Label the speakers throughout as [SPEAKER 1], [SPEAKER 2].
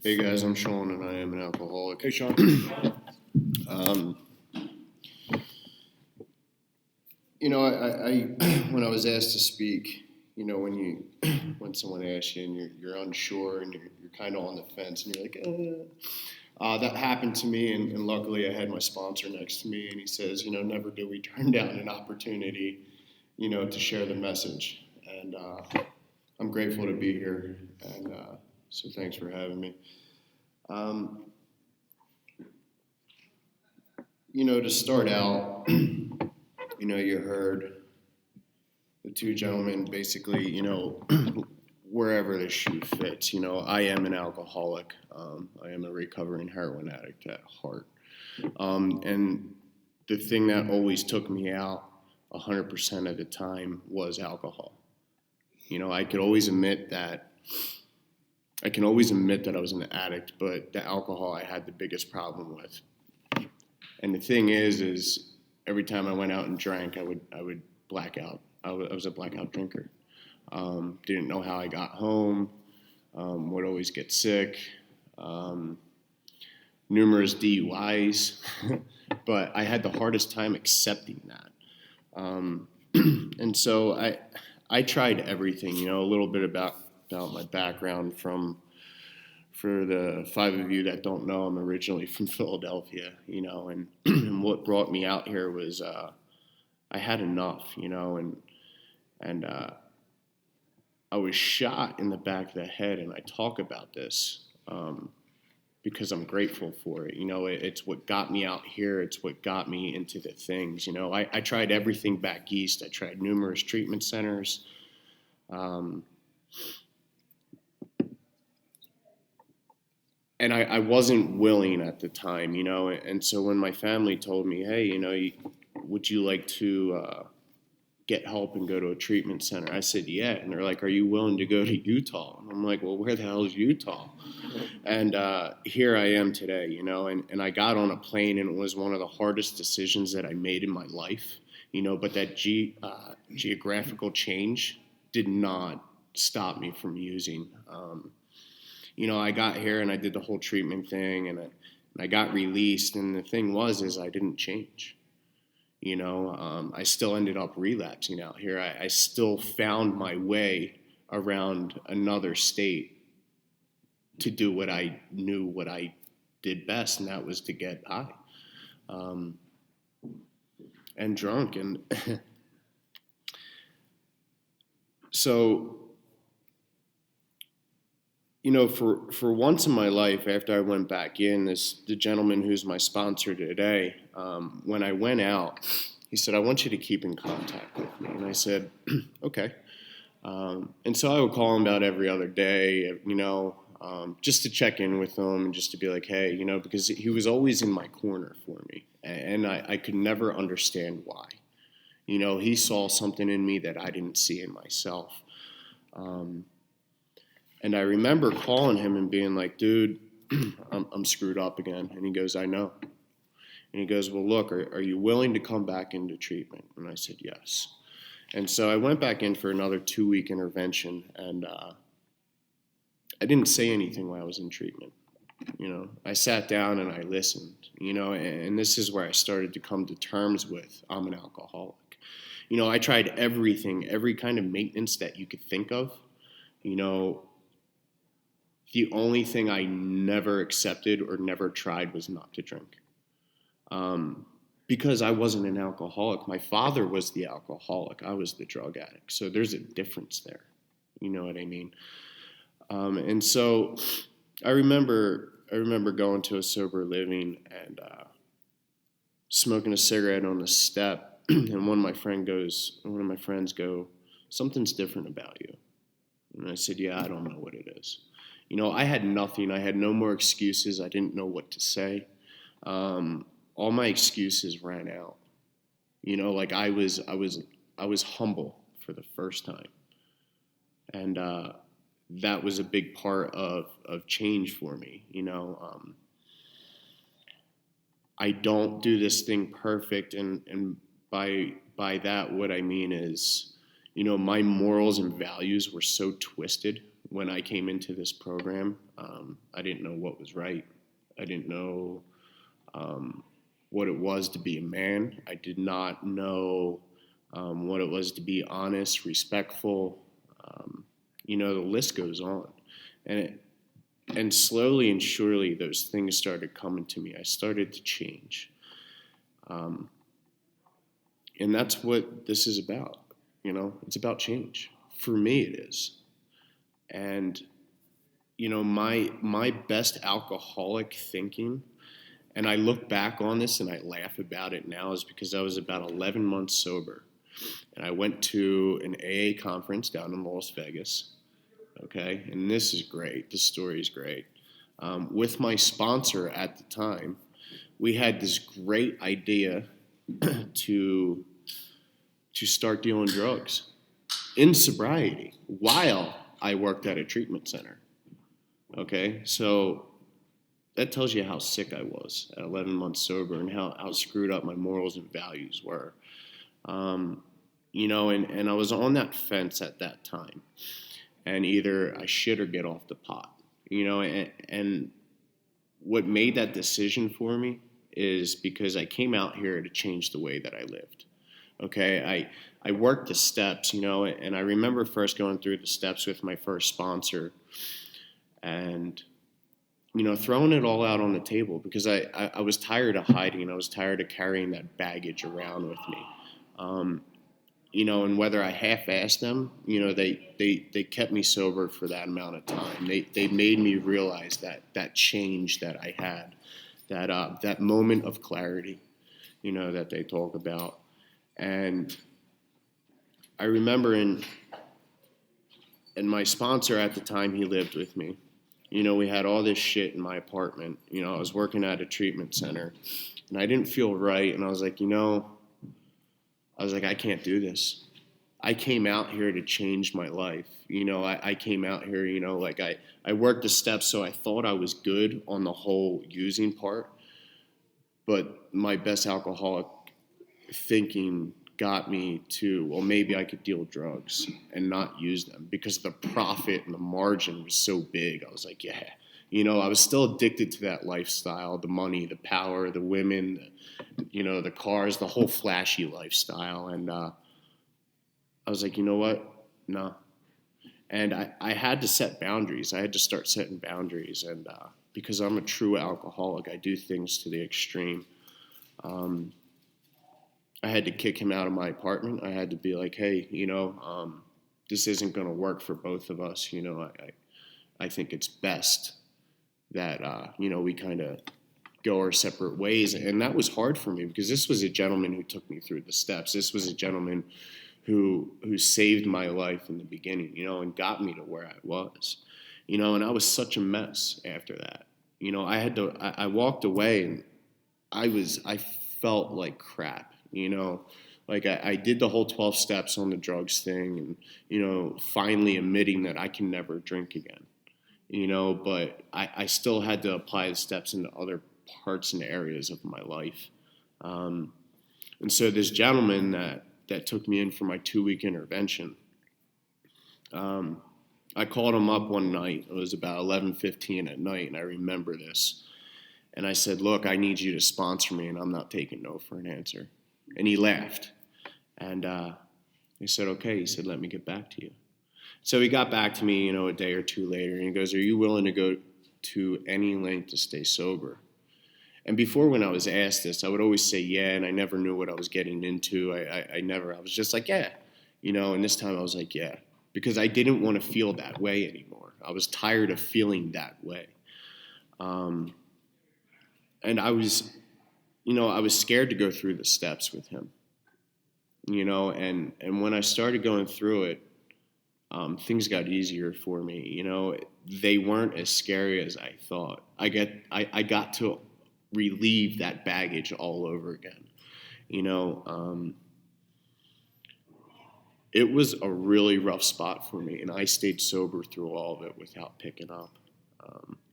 [SPEAKER 1] Hey guys, I'm Sean and I am an alcoholic.
[SPEAKER 2] Hey, Sean.
[SPEAKER 1] Um, I when I was asked to speak, when someone asks you and you're unsure and you're kind of on the fence and you're like, that happened to me, and luckily I had my sponsor next to me, and he says, never do we turn down an opportunity, to share the message, and I'm grateful to be here, and so thanks for having me. Um, to start out, you heard the two gentlemen basically, wherever the shoe fits. I am an alcoholic. I am a recovering heroin addict at heart. And the thing that always took me out 100% of the time was alcohol. I can always admit that I was an addict, but the alcohol I had the biggest problem with. And the thing is every time I went out and drank, I would black out. I was a blackout drinker. Didn't know how I got home. Would always get sick. Numerous DUIs, but I had the hardest time accepting that. And so I tried everything. A little bit about my background for the five of you that don't know, I'm originally from Philadelphia, and what brought me out here was I had enough, and I was shot in the back of the head, and I talk about this because I'm grateful for it. It's what got me out here. It's what got me into the things. I tried everything back east. I tried numerous treatment centers. And I wasn't willing at the time, and so when my family told me, hey, would you like to get help and go to a treatment center? I said, yeah. And they're like, are you willing to go to Utah? And I'm like, well, where the hell is Utah? And here I am today, and I got on a plane, and it was one of the hardest decisions that I made in my life, but that geographical change did not stop me from using. I got here and I did the whole treatment thing, and I got released. And the thing is I didn't change. I still ended up relapsing out here. I still found my way around another state to do what I knew what I did best, and that was to get high and drunk. And so, for once in my life, after I went back in, the gentleman who's my sponsor today, when I went out, he said, I want you to keep in contact with me. And I said, okay. And so I would call him about every other day, just to check in with him and just to be like, hey, because he was always in my corner for me. And I could never understand why. He saw something in me that I didn't see in myself. And I remember calling him and being like, dude, I'm screwed up again. And he goes, I know. And he goes, well, look, are you willing to come back into treatment? And I said, yes. And so I went back in for another 2-week intervention, and I didn't say anything while I was in treatment. I sat down and I listened, and this is where I started to come to terms with I'm an alcoholic. I tried everything, every kind of maintenance that you could think of. The only thing I never accepted or never tried was not to drink. Because I wasn't an alcoholic. My father was the alcoholic. I was the drug addict. So there's a difference there. You know what I mean? And so I remember going to a sober living and smoking a cigarette on the step. And one of my friends go, something's different about you. And I said, yeah, I don't know what it is. I had nothing. I had no more excuses. I didn't know what to say. All my excuses ran out. Like I was humble for the first time. And that was a big part of change for me. I don't do this thing perfect. And by that, what I mean is, my morals and values were so twisted when I came into this program. I didn't know what was right. I didn't know what it was to be a man. I did not know what it was to be honest, respectful. The list goes on. And slowly and surely, those things started coming to me. I started to change. And that's what this is about. It's about change. For me, it is. And, my best alcoholic thinking, and I look back on this and I laugh about it now, is because I was about 11 months sober. And I went to an AA conference down in Las Vegas. Okay, and this is great. This story is great. With my sponsor at the time, we had this great idea to start dealing drugs in sobriety while I worked at a treatment center. Okay, so that tells you how sick I was at 11 months sober and how screwed up my morals and values were. And I was on that fence at that time. And either I shit or get off the pot, and what made that decision for me is because I came out here to change the way that I lived. Okay, I worked the steps, and I remember first going through the steps with my first sponsor and, throwing it all out on the table because I was tired of hiding. I was tired of carrying that baggage around with me. And whether I half-assed them, they kept me sober for that amount of time. They made me realize that change that I had, that moment of clarity, that they talk about. And I remember and my sponsor at the time, he lived with me. We had all this shit in my apartment. I was working at a treatment center, and I didn't feel right. And I was like, I can't do this. I came out here to change my life. I came out here, I worked the steps, so I thought I was good on the whole using part. But my best alcoholic thinking got me to, well, maybe I could deal drugs and not use them because the profit and the margin was so big. I was like, yeah. I was still addicted to that lifestyle, the money, the power, the women, the cars, the whole flashy lifestyle. And I was like, you know what? No. And I had to set boundaries. I had to start setting boundaries. And because I'm a true alcoholic, I do things to the extreme. I had to kick him out of my apartment. I had to be like, hey, this isn't going to work for both of us. I think it's best that, we kind of go our separate ways. And that was hard for me because this was a gentleman who took me through the steps. This was a gentleman who saved my life in the beginning, and got me to where I was, and I was such a mess after that. I walked away and I felt like crap, like I did the whole 12 steps on the drugs thing and, finally admitting that I can never drink again. But I still had to apply the steps into other parts and areas of my life. And so this gentleman that took me in for my 2-week intervention, I called him up one night. It was about 11:15 at night, and I remember this. And I said, look, I need you to sponsor me, and I'm not taking no for an answer. And he laughed. And he said, okay. He said, let me get back to you. So he got back to me, a day or two later, and he goes, are you willing to go to any length to stay sober? And before, when I was asked this, I would always say yeah, and I never knew what I was getting into. I was just like, yeah, and this time I was like, yeah, because I didn't want to feel that way anymore. I was tired of feeling that way. And I was scared to go through the steps with him, and when I started going through it, things got easier for me. They weren't as scary as I thought. I got to relieve that baggage all over again. It was a really rough spot for me, and I stayed sober through all of it without picking up.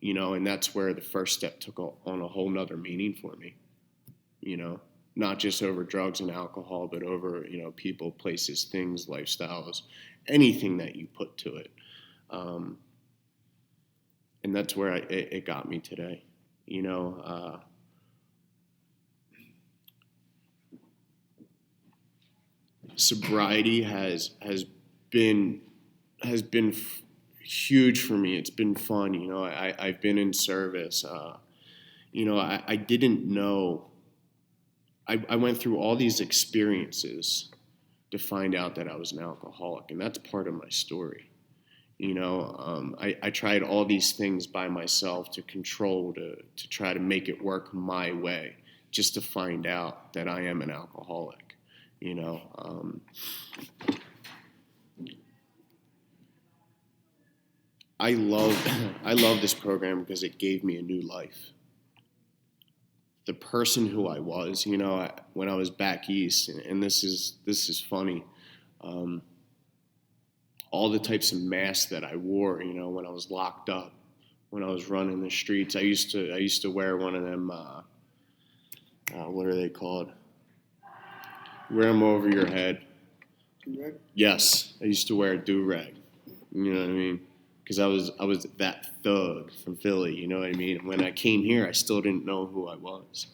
[SPEAKER 1] And that's where the first step took on a whole nother meaning for me. Not just over drugs and alcohol, but over, people, places, things, lifestyles, anything that you put to it. Um, and that's where it got me today. You know, sobriety been has been huge for me. It's been fun. You know, I've been in service. You know, I didn't know. I went through all these experiences to find out that I was an alcoholic, and that's part of my story. You know, I tried all these things by myself to control, to try to make it work my way, just to find out that I am an alcoholic. You know, I love I love this program because it gave me a new life. The person who I was, you know, when I was back east, and this is funny. Um, all the types of masks that I wore, you know, when I was locked up, when I was running the streets. I used to wear one of them. What are they called? Wear them over your head. Do-rag? Yes, I used to wear a do-rag. You know what I mean? Because I was that thug from Philly. You know what I mean? When I came here, I still didn't know who I was.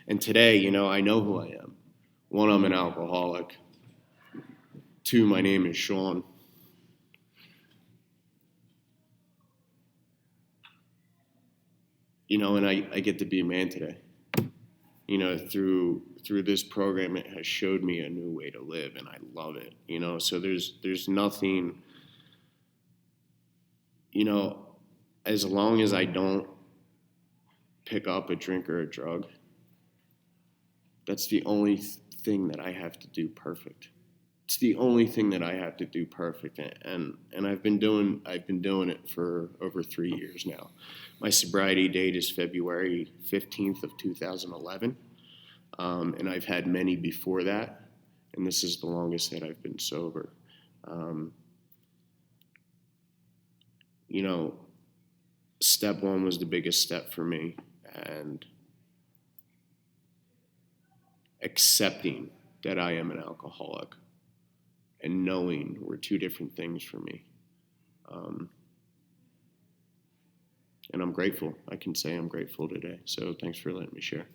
[SPEAKER 1] And today, you know, I know who I am. One, I'm an alcoholic. Two, my name is Sean. You know, and I get to be a man today. You know, through this program, it has showed me a new way to live, and I love it. You know, so there's nothing. You know, as long as I don't pick up a drink or a drug, that's the only thing that I have to do perfect. It's the only thing that I have to do perfect, and I've been doing it for over 3 years now. My sobriety date is February 15th of 2011, and I've had many before that, and this is the longest that I've been sober. You know, step one was the biggest step for me, and accepting that I am an alcoholic and knowing were two different things for me. And I'm grateful. I can say I'm grateful today. So thanks for letting me share.